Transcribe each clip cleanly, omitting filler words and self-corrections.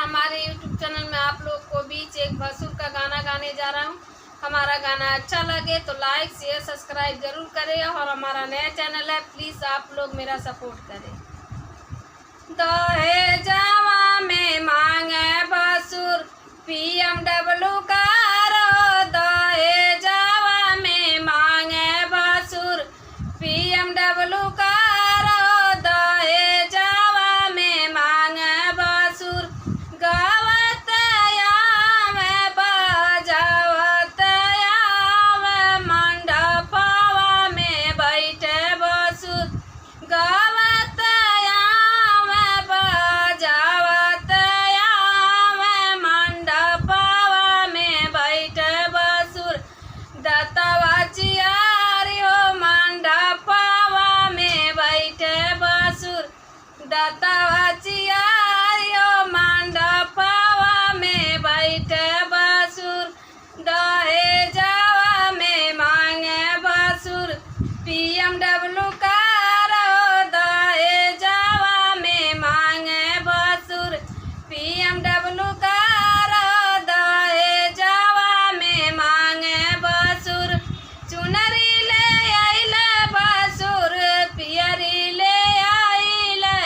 हमारे YouTube channel में आप लोग को बीच एक भसुर का गाना गाने जा रहा हूँ। हमारा गाना अच्छा लगे तो लाइक शेयर सब्सक्राइब जरूर करें और हमारा नया चैनल है, प्लीज़ आप लोग मेरा सपोर्ट करें। दहेजवा में मांगे भसुर BMW कारो, दहेजवा में मांगे भसुर BMW कारो, दहेजवा में मांगे भसुर गावत आवे बजावत आवे मंडपवा में बैठे भसुर गावत आवे बजावत आवे मंडपवा में बैठे भसुर दतवा चियारियो मंडपवा में बैठे भसुर दतवा चियारियो मंडपवा में बैठे भसुर दहेजवा में मांगे भसुर BMW कारो, दहेजवा में मांगे भसुर BMW कारो, दहेजवा में मांगे भसुर चुनरी ले आइले भसुर पियरी ले आइले,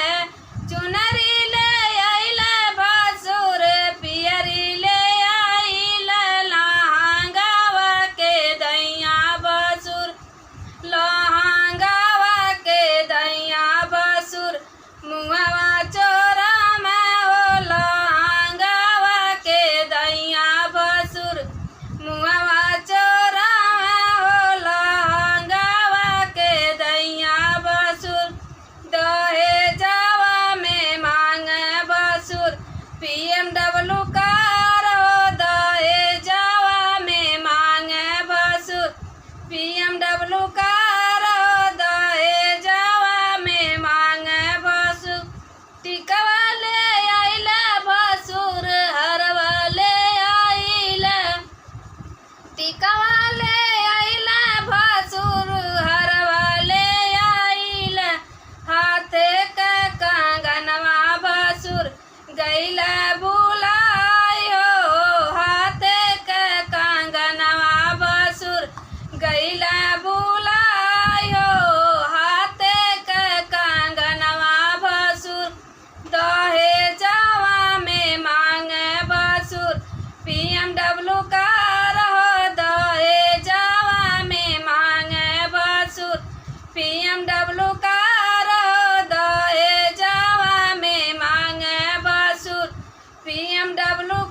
चुनरी ले आइले भसुर पियरी ले आइले, लहंगावा के दैया भसुर लहंगावा के दैया भसुर मुहवा चोरा में हो, लहंगावा के दैया भसुर मुहवा चोरा में हो, लहंगावा के दैया भसुर दहेजवा में मांगे भसुर BMW कारो, दहेजवा में मांगे भसुर BMW कारो, दहेजवा में मांगे भसुर टिकवा ले आइले भसुर हरवा ले आइले, टिकवा ले आइले भसुर हरवा ले आइले, हाथे के कंगनवा भसुर गइले बुलायो, हाथे के कंगनवा भसुर गइले बुलायो, हाथे के कंगनवा भसुर दहेजवा में मांगे भसुर BMW कारो, दहेजवा में मांगे भसुर BMW कारो, दहेजवा में मांगे भसुर BMW